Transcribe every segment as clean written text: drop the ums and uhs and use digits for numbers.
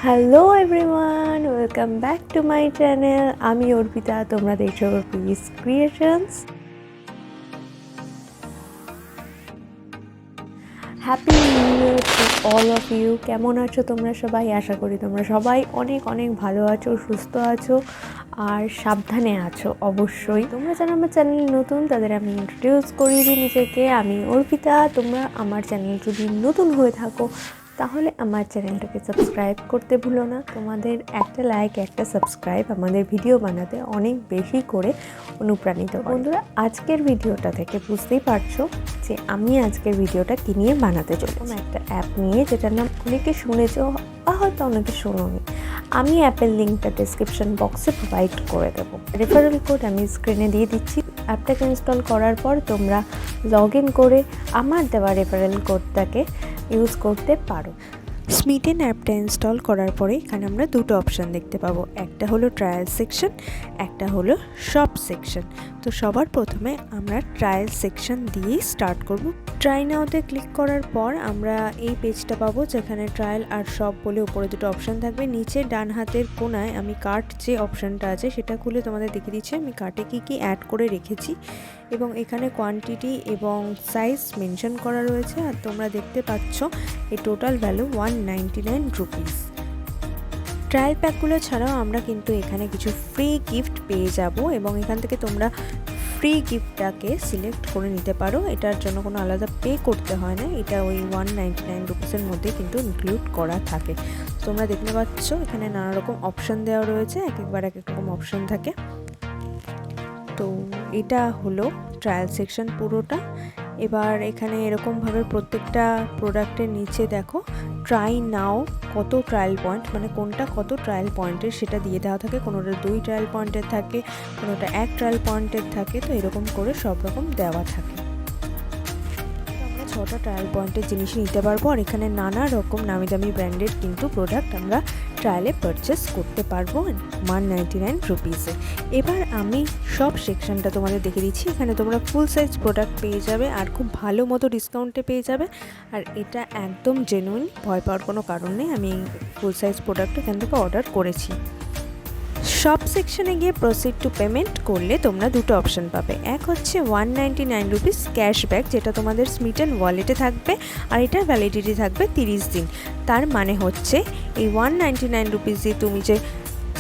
Hello everyone, welcome back to my channel. আমি অর্পিতা, তোমরা দেখছো Arpi's creations. Happy new year to all of you. কেমন আছো তোমরা সবাই? আশা করি তোমরা সবাই অনেক অনেক ভালো আছো, সুস্থ আছো আর সাবধানে আছো। অবশ্যই তোমরা যারা আমার চ্যানেল নতুন তাদের আমি ইন্ট্রোডিউস করিয়ে দিই নিজেকে। আমি অর্পিতা। তোমরা আমার চ্যানেল যদি নতুন হয়ে থাকো তাহলে আমার চ্যানেলটাকে সাবস্ক্রাইব করতে ভুলো না। তোমাদের একটা লাইক, একটা সাবস্ক্রাইব আমাদের ভিডিও বানাতে অনেক বেশি করে অনুপ্রাণিত করে। বন্ধুরা, আজকের ভিডিওটা থেকে বুঝতেই পারছো যে আমি আজকের ভিডিওটা কি নিয়ে বানাতে চলেছি। একটা অ্যাপ নিয়ে, যেটার নাম অনেকে শুনেছো বা হয়তো অনেকে শোনোনি। আমি অ্যাপের লিঙ্কটা ডেসক্রিপশন বক্সে প্রোভাইড করে দেবো। রেফারেল কোড আমি স্ক্রিনে দিয়ে দিচ্ছি। অ্যাপটাকে ইনস্টল করার পর তোমরা লগ ইন করে আমার দেওয়া রেফারেল কোডটাকে ইউজ করতে পারো। স্মিটেন অ্যাপটা ইনস্টল করার পরে এখানে আমরা দুটো অপশান দেখতে পাবো। একটা হলো ট্রায়াল সেকশন, একটা হলো শপ সেকশন। তো সবার প্রথমে আমরা ট্রায়াল সেকশন দিয়েই স্টার্ট করব। ট্রাই নাওতে ক্লিক করার পর আমরা এই পেজটা পাবো, যেখানে ট্রায়াল আর শপ বলে উপরে দুটো অপশান থাকবে। নিচে ডান হাতের কোনায় আমি কার্ট যে অপশানটা আছে সেটা খুলে তোমাদের দেখিয়ে দিচ্ছি আমি কার্টে কী অ্যাড করে রেখেছি, এবং এখানে কোয়ান্টিটি এবং সাইজ মেনশন করা রয়েছে। আর তোমরা দেখতে পাচ্ছ এই টোটাল ভ্যালু 199 রুপিস। ট্রায়াল প্যাকগুলো ছাড়াও আমরা কিন্তু এখানে কিছু ফ্রি গিফট পেয়ে যাব, এবং এখান থেকে তোমরা ফ্রি গিফটটাকে সিলেক্ট করে নিতে পারো। এটার জন্য কোনো আলাদা পে করতে হয় না, এটা ওই 199 রুপিসের মধ্যে কিন্তু ইনক্লুড করা থাকে। তোমরা দেখতে পাচ্ছ এখানে নানা রকম অপশান দেওয়া রয়েছে, একবার এক রকম অপশান থাকে। তো এটা হলো ট্রায়াল সেকশন পুরোটা। এবার এখানে এরকমভাবে প্রত্যেকটা প্রোডাক্টের নিচে দেখো ট্রাই নাও কত ট্রায়াল পয়েন্ট, মানে কোনটা কত ট্রায়াল পয়েন্টের সেটা দিয়ে দেওয়া থাকে। কোনোটা 2 ট্রায়াল পয়েন্টের থাকে, কোনোটা 1 ট্রায়াল পয়েন্টের থাকে। তো এরকম করে সব রকম দেওয়া থাকে। আমরা 6টা ট্রায়াল পয়েন্টের জিনিস নিতে পারবো। আর এখানে নানা রকম নামি দামি ব্র্যান্ডের কিন্তু প্রোডাক্ট আমরা ট্রায়ালে পারচেস করতে পারবো 199 রুপিসে। এবার আমি সব সেকশনটা তোমাদের দেখে দিচ্ছি। এখানে তোমরা ফুল সাইজ প্রোডাক্ট পেয়ে যাবে আর খুব ভালো মতো ডিসকাউন্টে পেয়ে যাবে। আর এটা একদম জেনুইন, ভয় পাওয়ার কোনো কারণ নেই। আমি ফুল সাইজ প্রোডাক্ট এখান থেকে অর্ডার করেছি। শপ সেকশনে গিয়ে প্রসিড টু পেমেন্ট করলে তোমরা দুটো অপশান পাবে। এক হচ্ছে 199 রুপিস ক্যাশব্যাক, যেটা তোমাদের স্মিটেন ওয়ালেটে থাকবে, আর এটার ভ্যালিডিটি থাকবে 30 দিন। তার মানে হচ্ছে এই 199 রুপিস দিয়ে তুমি যে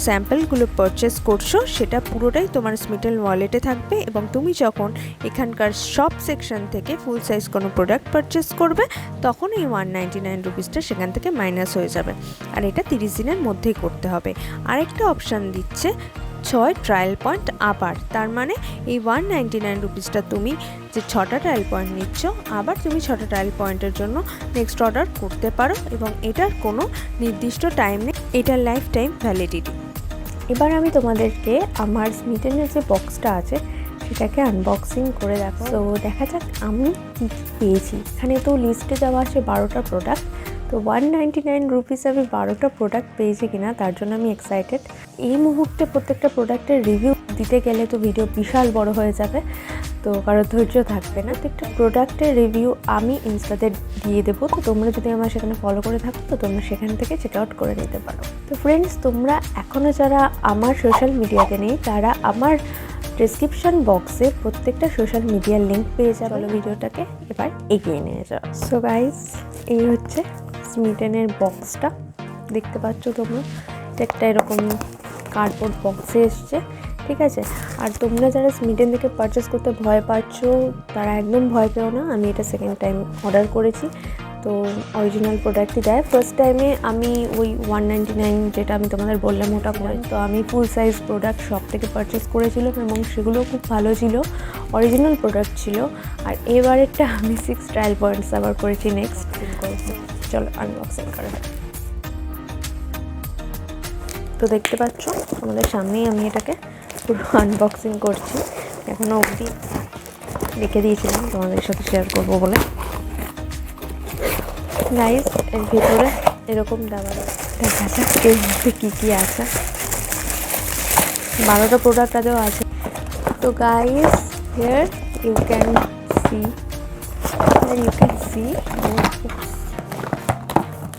স্যাম্পলগুলো পারচেস করছো সেটা পুরোটাই তোমার স্মিটেন ওয়ালেটে থাকবে, এবং তুমি যখন এখানকার শপ সেকশন থেকে ফুল সাইজ কোনো প্রোডাক্ট পারচেস করবে তখন এই 199 রুপিসটা সেখান থেকে মাইনাস হয়ে যাবে। আর এটা 30 দিনের মধ্যেই করতে হবে। আরেকটা অপশান দিচ্ছে 6 ট্রায়াল পয়েন্ট আবার। তার মানে এই 199 রুপিসটা তুমি যে 6টা ট্রায়াল পয়েন্ট নিচ্ছ, আবার তুমি 6টা ট্রায়াল পয়েন্টের জন্য নেক্সট অর্ডার করতে পারো, এবং এটার কোনো নির্দিষ্ট টাইম নেই, এটার লাইফ টাইম ভ্যালিডিটি। এবার আমি তোমাদেরকে আমার স্মিটেনের যে বক্সটা আছে সেটাকে আনবক্সিং করে দেখো। তো দেখা যাক আমি কী পেয়েছি। এখানে তো লিস্টে দেওয়া আছে 12টা প্রোডাক্ট। তো 199 রুপিস আমি 12টা প্রোডাক্ট পেয়েছি কিনা তার জন্য আমি এক্সাইটেড। এই মুহূর্তে প্রত্যেকটা প্রোডাক্টের রিভিউ দিতে গেলে তো ভিডিও বিশাল বড় হয়ে যাবে, তো কারো ধৈর্য থাকবে না। প্রত্যেকটা প্রোডাক্টের রিভিউ আমি ইনস্টাতে দিয়ে দেবো। তো তোমরা যদি আমার সেখানে ফলো করে থাকো তো তোমরা সেখান থেকে চেক আউট করে নিতে পারো। তো ফ্রেন্ডস, তোমরা এখনও যারা আমার সোশ্যাল মিডিয়াতে নেই তারা আমার ডেসক্রিপশন বক্সে প্রত্যেকটা সোশ্যাল মিডিয়ার লিঙ্ক পেয়ে যাবে। চলো ভিডিওটাকে এবার এগিয়ে নিয়ে যাও। সো গাইস, এই হচ্ছে স্মিটেনের বক্সটা, দেখতে পাচ্ছ তোমরা। এটা একটা এরকম কার্ডবোর্ড বক্সে এসছে, ঠিক আছে। আর তোমরা যারা স্মিটেন থেকে পারচেস করতে ভয় পাচ্ছ তারা একদম ভয় পেও না। আমি এটা সেকেন্ড টাইম অর্ডার করেছি, তো অরিজিনাল প্রোডাক্টই দেয়। ফার্স্ট টাইমে আমি ওই 199 যেটা আমি তোমাদের বললাম ওটা করে, তো আমি ফুল সাইজ প্রোডাক্ট শপ থেকে পারচেস করেছিলাম এবং সেগুলো খুব ভালো ছিল, অরিজিনাল প্রোডাক্ট ছিল। আর এবারেরটা আমি 6 ট্রায়াল পয়েন্টস আবার করেছি নেক্সট করেছি। চলো আনবক্সিং করা যাক। তো দেখতে পাচ্ছ আমাদের সামনেই আমি এটাকে পুরো আনবক্সিং করছি। এখনও অবধি রেখে দিয়েছিলাম তোমাদের সাথে শেয়ার করবো বলে। গাইস, এর ভিতরে এরকম দেওয়া দেখা যাক এর মধ্যে কী আছে। 12টা প্রোডাক্ট আদেও আছে। তো guys, here you can see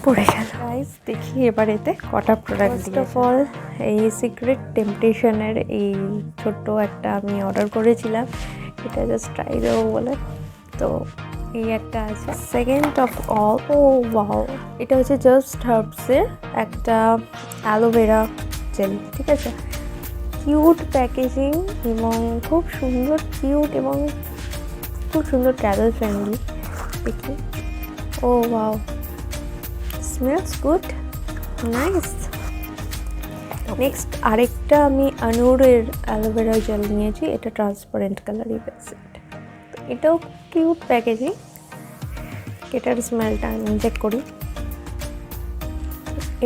পড়ে গেল। গাইস দেখি এবার এতে কটা প্রোডাক্ট দিয়েছে। ফার্স্ট অফ অল এই সিক্রেট টেম্পটেশনের এই ছোট্ট একটা আমি অর্ডার করেছিলাম, এটা জাস্ট ট্রাই দেবো বলে, তো এই একটা আছে। Second of all, oh wow, এটা হচ্ছে জাস্ট হার্বসের একটা অ্যালোভেরা জেল, ঠিক আছে। কিউট প্যাকেজিং এবং খুব সুন্দর, কিউট এবং খুব সুন্দর, ট্রাভেল ফ্রেন্ডলি। দেখি, ও wow, smells good, nice. Next আরেকটা আমি অনুরের অ্যালোভেরা জেল নিয়েছি, এটা ট্রান্সপারেন্ট কালারই ব্যাকসাইড, তো এটাও কিউট প্যাকেজিং। এটার স্মেলটা আমি চেক করি,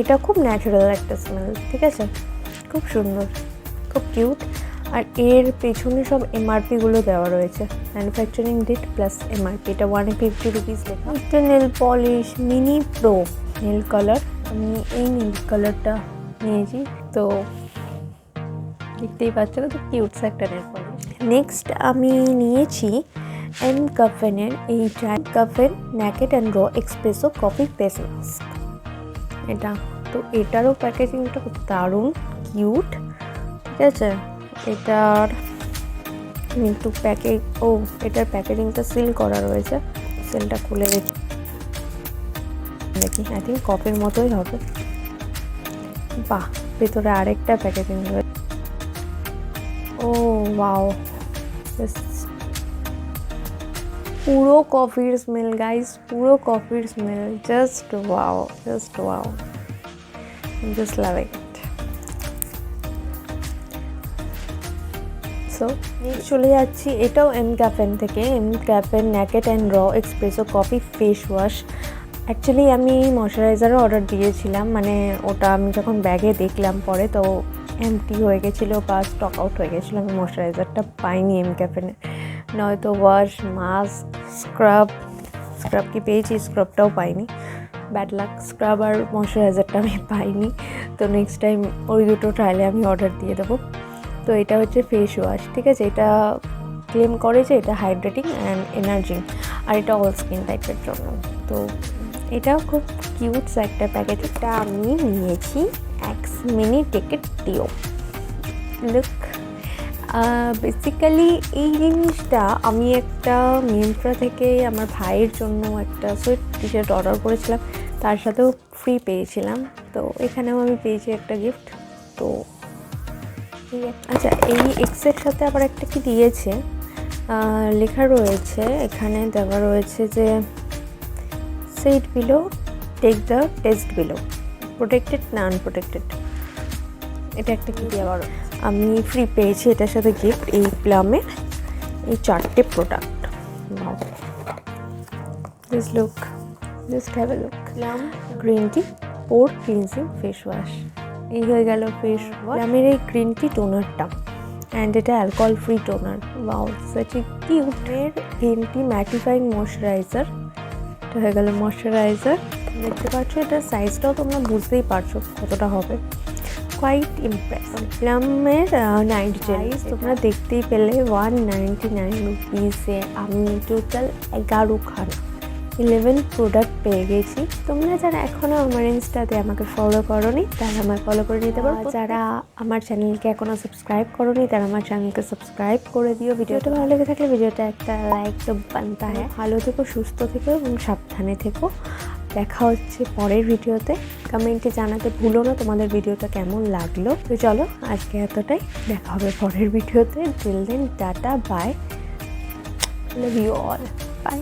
এটা খুব ন্যাচারাল একটা স্মেল, ঠিক আছে, খুব সুন্দর, খুব কিউট। আর এর পেছনে সব এমআরপিগুলো দেওয়া রয়েছে, ম্যানুফ্যাকচারিং ডেট প্লাস এমআরপি। এটা 150 রুপিস লেখা। একটা nail polish mini pro nail colour, আমি এই নেল কালারটা নিয়েছি, তো দেখতেই পাচ্ছ কত কিউট একটা নেল পলিশ। নেক্সট আমি নিয়েছি কাফেনের এই caffeine naked and raw espresso coffee face mask, এটা তো এটারও প্যাকেজিংটা খুব দারুণ কিউট, ঠিক আছে। এটার একটু এটার প্যাকেজিংটা সিল করা রয়েছে, সিলটা খুলে দেখি, আই থিঙ্ক কফির মতোই হবে। বাহ, ভেতরে আরেকটা প্যাকেজিং রয়েছে, ও ওয়াও, পুরো কফির স্মেল গাইস, পুরো কফির smell, just wow, just wow, just loving ইট। সো নেক্সট চলে যাচ্ছি, এটাও ক্যাফেন থেকে, caffeine naked and raw espresso coffee face wash. Actually আমি ময়শ্চারাইজারও অর্ডার দিয়েছিলাম, মানে ওটা আমি যখন ব্যাগে দেখলাম পরে, তো এমটি হয়ে গেছিলো বা স্টক আউট হয়ে গেছিলো, আমি ময়শ্চারাইজারটা পাইনি ক্যাফেনে। নয়তো ওয়াশ, মাস্ক, স্ক্রাব কি পেয়েছি, স্ক্রাবটাও পাইনি, ব্যাড লাক, স্ক্রাব আর ময়শ্চারাইজারটা আমি পাইনি। তো নেক্সট টাইম ওই দুটো ট্রায়ালে আমি অর্ডার দিয়ে দেবো। তো এটা হচ্ছে ফেস ওয়াশ, ঠিক আছে, এটা ক্লেম করে যে এটা হাইড্রেটিং অ্যান্ড এনার্জিং, আর এটা অল স্কিন টাইপের জন্য। তো এটাও খুব কিউট একটা প্যাকেজ। এটা আমি নিয়েছি এক্স মিনি টিকেট ডিও লুক। বেসিক্যালি এই জিনিসটা আমি একটা মিন্ত্রা থেকে আমার ভাইয়ের জন্য একটা সুইট টি শার্ট অর্ডার করেছিলাম, তার সাথেও ফ্রি পেয়েছিলাম, তো এখানেও আমি পেয়েছি একটা গিফট। তো আচ্ছা, এই এক্সের সাথে আবার একটা কি দিয়েছে, লেখা রয়েছে এখানে, দেওয়া রয়েছে যে set below, take the test below, protected না আনপ্রোটেক্টেড, এটা একটা কি আবার আমি ফ্রি পেয়েছি এটার সাথে গিফট, এই প্লামের এই 4টে product. This look, just have a look. Plum green tea pore cleansing face wash, এই হয়ে গেল ফেস ওয়াশ। প্লামের এই গ্রিন টি টোনারটা, অ্যান্ড এটা alcohol free toner, wow such a কিউটের গ্রিন টি ম্যাটিফাইং ময়শ্চারাইজার, এটা হয়ে গেল ময়শ্চারাইজার। দেখতে পাচ্ছ এটার সাইজটাও তোমরা বুঝতেই পারছো কতটা হবে, কোয়াইট ইমপ্রেস। প্লামের নাইট জেল তোমরা দেখতেই পেলে 199 রুপিসে আমি টোটাল 11 প্রোডাক্ট পেয়ে গেছি। তোমরা যারা এখনও আমার ইনস্টাতে আমাকে ফলো করোনি তারা আমার ফলো করে নিতে পারো, যারা আমার চ্যানেলকে এখনও সাবস্ক্রাইব করোনি তারা আমার চ্যানেলকে সাবস্ক্রাইব করে দিও। ভিডিওটা ভালো লেগে থাকলে ভিডিওটা একটা লাইক তো বানতা হ্যাঁ। ভালো থেকো, সুস্থ থেকো এবং সাবধানে থেকো। দেখা হচ্ছে পরের ভিডিওতে। কমেন্টে জানাতে ভুলো না তোমাদের ভিডিওটা কেমন লাগলো। তো চলো আজকে এতটাই, দেখা হবে পরের ভিডিওতে। Till then tata, bye, love you all, by.